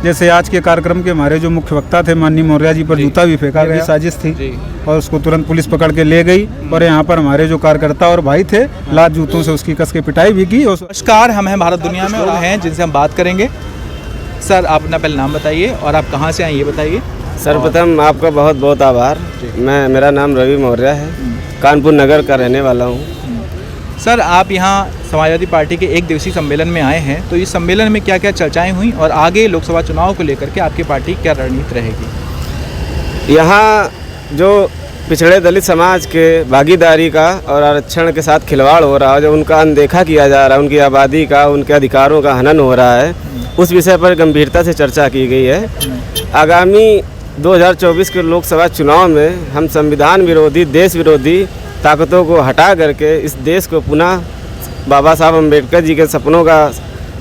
जैसे आज के कार्यक्रम के हमारे जो मुख्य वक्ता थे माननीय मौर्य जी पर जूता भी फेंका गया, साजिश थी और उसको तुरंत पुलिस पकड़ के ले गई और यहाँ पर हमारे जो कार्यकर्ता और भाई थे लात जूतों से उसकी कस के पिटाई भी की। नमस्कार, हम हैं भारत दुनिया में और हैं जिनसे हम बात करेंगे। सर, आप अपना पहले नाम बताइए और आप कहाँ से आए ये बताइए। सर्वप्रथम आपका बहुत बहुत आभार। मेरा नाम रवि मौर्य है, कानपुर नगर का रहने वाला हूँ। सर, आप यहाँ समाजवादी पार्टी के एक दिवसीय सम्मेलन में आए हैं, तो इस सम्मेलन में क्या क्या चर्चाएं हुई और आगे लोकसभा चुनाव को लेकर के आपकी पार्टी क्या रणनीति रहेगी? यहाँ जो पिछड़े दलित समाज के भागीदारी का और आरक्षण के साथ खिलवाड़ हो रहा है, जो उनका अनदेखा किया जा रहा है, उनकी आबादी का, उनके अधिकारों का हनन हो रहा है, उस विषय पर गंभीरता से चर्चा की गई है। आगामी 2024 के लोकसभा चुनाव में हम संविधान विरोधी, देश विरोधी ताकतों को हटा करके इस देश को पुनः बाबा साहब अम्बेडकर जी के सपनों का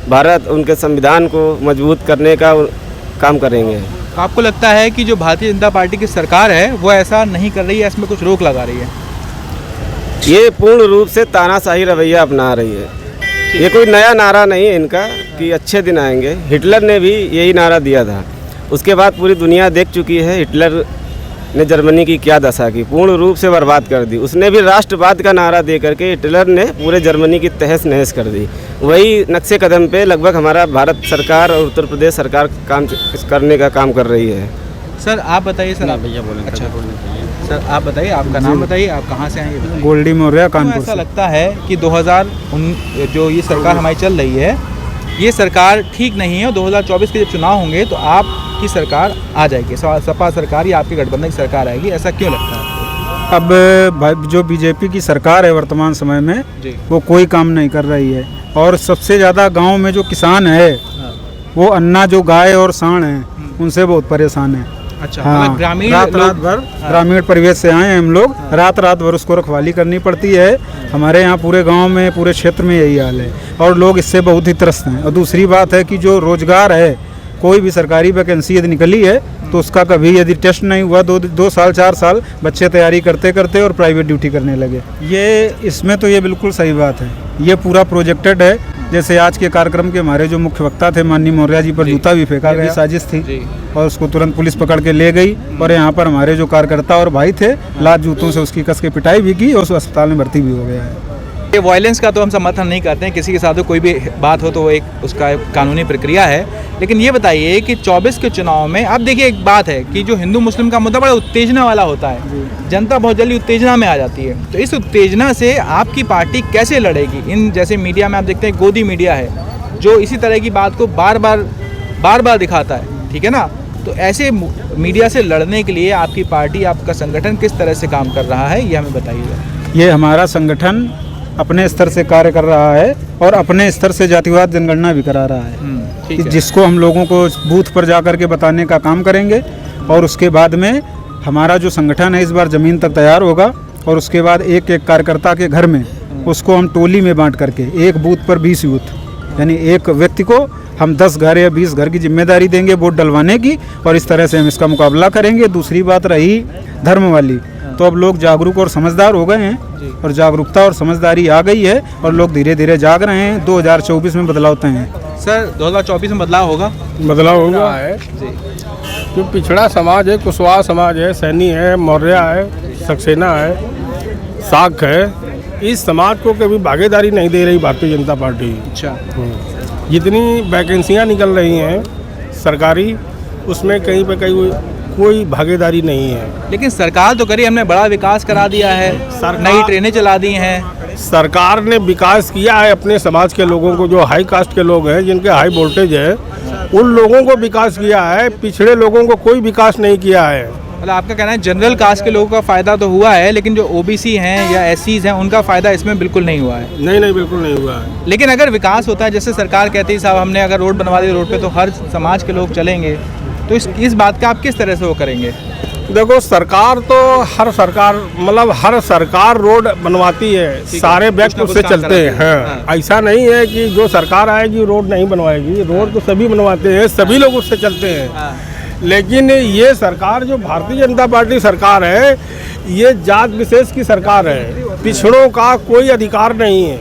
भारत, उनके संविधान को मजबूत करने का काम करेंगे। आपको लगता है कि जो भारतीय जनता पार्टी की सरकार है वो ऐसा नहीं कर रही है, इसमें कुछ रोक लगा रही है? ये पूर्ण रूप से तानाशाही रवैया अपना रही है। ये कोई नया नारा नहीं है इनका कि अच्छे दिन आएंगे। हिटलर ने भी यही नारा दिया था, उसके बाद पूरी दुनिया देख चुकी है हिटलर ने जर्मनी की क्या दशा की, पूर्ण रूप से बर्बाद कर दी। उसने भी राष्ट्रवाद का नारा दे करके हिटलर ने पूरे जर्मनी की तहस नहस कर दी। वही नक्शे कदम पे लगभग हमारा भारत सरकार और उत्तर प्रदेश सरकार काम करने का काम कर रही है। सर, आप बताइए। सर, आप भैया बोलेंगे। अच्छा, सर आप बताइए, आपका नाम बताइए, आप कहाँ से आए? गोल्डी मौर्य, कानपुर। ऐसा लगता है कि 2019 जो ये सरकार हमारी चल रही है, ये सरकार ठीक नहीं है और 2024 के जब चुनाव होंगे तो आपकी सरकार आ जाएगी, सपा सरकार या आपके गठबंधन की सरकार आएगी, ऐसा क्यों लगता है? अब जो बीजेपी की सरकार है वर्तमान समय में वो कोई काम नहीं कर रही है और सबसे ज़्यादा गांव में जो किसान है वो अन्ना जो गाय और सांड हैं उनसे बहुत परेशान है। अच्छा, हाँ, ग्रामीण रात भर ग्रामीण परिवेश से आए हैं हम लोग, रात भर उसको रखवाली करनी पड़ती है। हमारे यहाँ पूरे गांव में, पूरे क्षेत्र में यही हाल है और लोग इससे बहुत ही त्रस्त हैं। और दूसरी बात है कि जो रोजगार है, कोई भी सरकारी वैकेंसी यदि निकली है तो उसका कभी यदि टेस्ट नहीं हुआ, 2 साल 4 साल बच्चे तैयारी करते करते और प्राइवेट ड्यूटी करने लगे। इसमें तो ये बिल्कुल सही बात है, ये पूरा प्रोजेक्टेड है। जैसे आज के कार्यक्रम के हमारे जो मुख्य वक्ता थे माननीय मौर्य जी पर जूता भी फेंका गया, साजिश थी और उसको तुरंत पुलिस पकड़ के ले गई और यहाँ पर हमारे जो कार्यकर्ता और भाई थे लात जूतों से उसकी कस के पिटाई भी की और उस अस्पताल में भर्ती भी हो गया है। ये वायलेंस का तो हम समर्थन नहीं करते हैं, किसी के साथ कोई भी बात हो तो वो एक उसका कानूनी प्रक्रिया है। लेकिन ये बताइए कि 24 के चुनाव में अब देखिए, एक बात है कि जो हिंदू मुस्लिम का मुद्दा बड़ा उत्तेजना वाला होता है, जनता बहुत जल्दी उत्तेजना में आ जाती है। तो इस उत्तेजना से आपकी पार्टी कैसे लड़ेगी? इन जैसे मीडिया में आप देखते हैं, गोदी मीडिया है जो इसी तरह की बात को बार बार दिखाता है, ठीक है ना? तो ऐसे मीडिया से लड़ने के लिए आपकी पार्टी, आपका संगठन किस तरह से काम कर रहा है, ये हमें बताइएगा। ये हमारा संगठन अपने स्तर से कार्य कर रहा है और अपने स्तर से जातिवाद जनगणना भी करा रहा है, जिसको हम लोगों को बूथ पर जा कर के बताने का काम करेंगे। और उसके बाद में हमारा जो संगठन है इस बार ज़मीन तक तैयार होगा और उसके बाद एक एक कार्यकर्ता के घर में उसको हम टोली में बांट करके एक बूथ पर 20 यूथ, यानी एक व्यक्ति को हम 10 घर या 20 घर की जिम्मेदारी देंगे वोट डलवाने की और इस तरह से हम इसका मुकाबला करेंगे। दूसरी बात रही धर्म वाली, तो अब लोग जागरूक और समझदार हो गए हैं और जागरूकता और समझदारी आ गई है और लोग धीरे धीरे जाग रहे हैं। 2024 में बदलाव तय हैं। सर, 2024 में बदलाव होगा? बदलाव होगा है जो पिछड़ा समाज है, कुशवाहा समाज है, सैनी है, मौर्य है, सक्सेना है, साख है, इस समाज को कभी भागीदारी नहीं दे रही भारतीय जनता पार्टी। अच्छा, जितनी वैकेंसियाँ निकल रही हैं सरकारी, उसमें कहीं पे कहीं कोई भागीदारी नहीं है। लेकिन सरकार तो करी, हमने बड़ा विकास करा दिया है, नई ट्रेनें चला दी हैं। सरकार ने विकास किया है अपने समाज के लोगों को, जो हाई कास्ट के लोग हैं, जिनके हाई वोल्टेज है, उन लोगों को विकास किया है। पिछड़े लोगों को कोई विकास नहीं किया है। मतलब आपका कहना है जनरल कास्ट के लोगों का फ़ायदा तो हुआ है, लेकिन जो ओबीसी हैं या एससीज हैं उनका फ़ायदा इसमें बिल्कुल नहीं हुआ है। नहीं, बिल्कुल नहीं हुआ है। लेकिन अगर विकास होता है, जैसे सरकार कहती है साहब हमने अगर रोड बनवा दी रोड पे तो हर समाज के लोग चलेंगे, तो इस बात का आप किस तरह से वो करेंगे? देखो, सरकार तो हर सरकार रोड बनवाती है, सारे व्यक्ति उससे चलते हैं। हाँ। ऐसा नहीं है कि जो सरकार आएगी रोड नहीं बनवाएगी, रोड तो सभी बनवाते हैं, सभी लोग उससे चलते हैं। लेकिन ये सरकार जो भारतीय जनता पार्टी सरकार है, ये जात विशेष की सरकार है, पिछड़ों का कोई अधिकार नहीं है।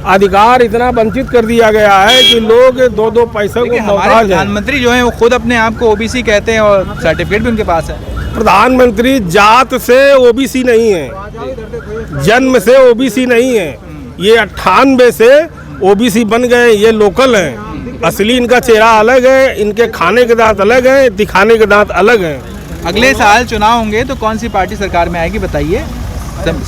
अधिकार इतना वंचित कर दिया गया है कि लोग 2-2 पैसे को देखिए, हमारे मोहताज हैं। प्रधानमंत्री जो हैं वो खुद अपने आप को ओबीसी कहते हैं और सर्टिफिकेट भी उनके पास है। प्रधानमंत्री जात से ओबीसी नहीं है, जन्म से ओबीसी नहीं है। ये 98 से ओबीसी बन गए, ये लोकल हैं। असली इनका चेहरा अलग है, इनके खाने के दांत अलग हैं, दिखाने के दांत अलग हैं। अगले साल चुनाव होंगे तो कौन सी पार्टी सरकार में आएगी बताइए।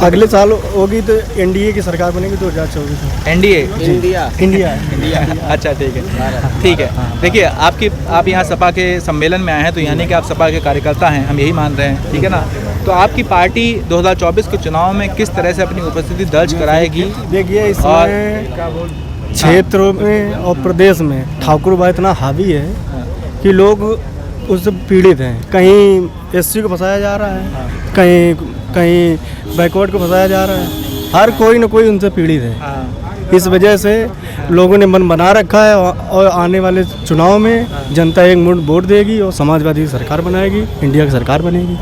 अगले साल होगी तो एनडीए की सरकार बनेगी 2024 में। एनडीए इंडिया अच्छा ठीक है। देखिए आप यहाँ सपा के सम्मेलन में आए हैं तो यानी कि आप सपा के कार्यकर्ता हैं, हम यही मान रहे हैं, ठीक है ना। तो आपकी पार्टी 2024 के चुनाव में किस तरह से अपनी उपस्थिति दर्ज कराएगी? देखिए, इसमें क्षेत्रों में और प्रदेश में ठाकुरबाई इतना हावी है कि लोग उससे पीड़ित हैं। कहीं एससी को फंसाया जा रहा है, कहीं बैकवर्ड को फंसाया जा रहा है, हर कोई न कोई उनसे पीड़ित है। इस वजह से लोगों ने मन बना रखा है और आने वाले चुनाव में जनता एक मुठ वोट देगी और समाजवादी की सरकार बनाएगी, इंडिया की सरकार बनेगी।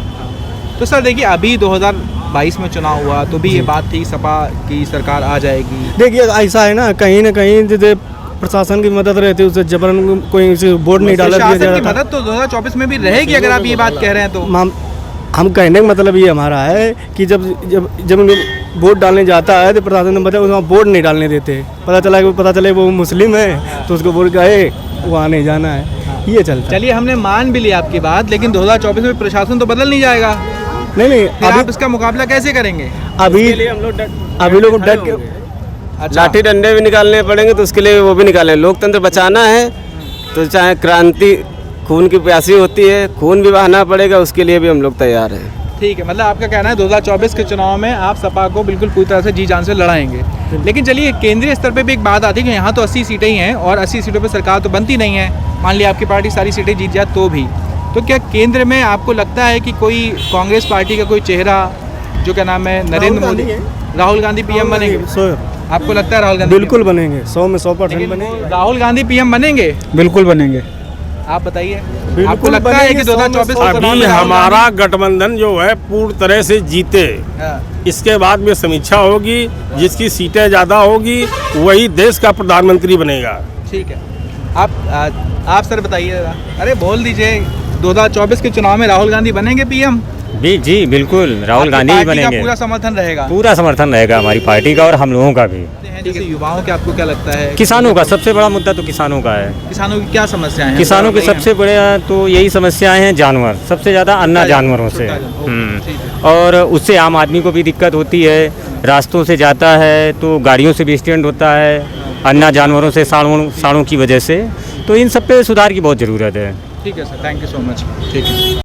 तो सर देखिए, अभी 2022 में चुनाव हुआ तो भी ये बात थी सपा की सरकार आ जाएगी। देखिए, ऐसा है ना, कहीं ना कहीं जैसे प्रशासन की मदद रहती है, उससे जबरन कोई वोट नहीं डाला दिया प्रशासन की जाता। मदद तो 2024 में भी रहेगी अगर आप ये बात कह रहे हैं तो। हम कहने का मतलब ये हमारा है कि जब वोट डालने जाता है तो प्रशासन ने बताया वहाँ वोट नहीं डालने देते। पता चले वो मुस्लिम है तो उसको वोट गए वहाँ नहीं जाना है, ये चलता है। चलिए, हमने मान भी लिया आपकी बात, लेकिन 2024 में प्रशासन तो बदल नहीं जाएगा। नहीं फिर आप इसका मुकाबला कैसे करेंगे? अभी लोग डट के अच्छा, लाठी डंडे भी निकालने पड़ेंगे तो उसके लिए वो भी निकालें। लोकतंत्र बचाना है तो चाहे क्रांति खून की प्यासी होती है, खून भी बहाना पड़ेगा, उसके लिए भी हम लोग तैयार हैं। ठीक है, मतलब आपका कहना है 2024 के चुनाव में आप सपा को बिल्कुल पूरी तरह से जी जान से लड़ाएंगे। लेकिन चलिए, केंद्रीय स्तर पे भी एक बात आती है कि यहाँ तो 80 सीटें ही हैं और 80 सीटों पे सरकार तो बनती नहीं है। मान लिया आपकी पार्टी सारी सीटें जीत जाए तो भी, तो क्या केंद्र में आपको लगता है कि कोई कांग्रेस पार्टी का कोई चेहरा, जो क्या नाम है, नरेंद्र मोदी, राहुल गांधी पीएम बनेंगे? आपको लगता है राहुल गांधी बिल्कुल बनेंगे, 100 में 100% बनेंगे। राहुल गांधी पीएम बनेंगे? बिल्कुल बनेंगे। आप बताइए, आपको लगता है कि 2024 अभी हमारा गठबंधन जो है पूर्ण तरह से जीते, इसके बाद में समीक्षा होगी, जिसकी सीटें ज़्यादा होगी वही देश का प्रधानमंत्री बनेगा। ठीक है, आप सर बताइए। अरे बोल दीजिए, 2024 के चुनाव में राहुल गांधी बनेंगे पीएम? जी बिल्कुल, राहुल गांधी ही बनेंगे। पूरा समर्थन रहेगा? पूरा समर्थन रहेगा हमारी पार्टी का और हम लोगों का भी। जैसे युवाओं के आपको क्या लगता है? किसानों का सबसे बड़ा मुद्दा तो किसानों का है। किसानों की क्या समस्याएं हैं? किसानों की सबसे बड़े तो यही समस्याएं हैं, जानवर, सबसे ज़्यादा अन्ना जानवरों से। और उससे आम आदमी को भी दिक्कत होती है, रास्तों से जाता है तो गाड़ियों से भी एक्सीडेंट होता है, अन्ना जानवरों से, साड़ों की वजह से। तो इन सब पे सुधार की बहुत ज़रूरत है। ठीक है sir, thank you so much. ठीक है।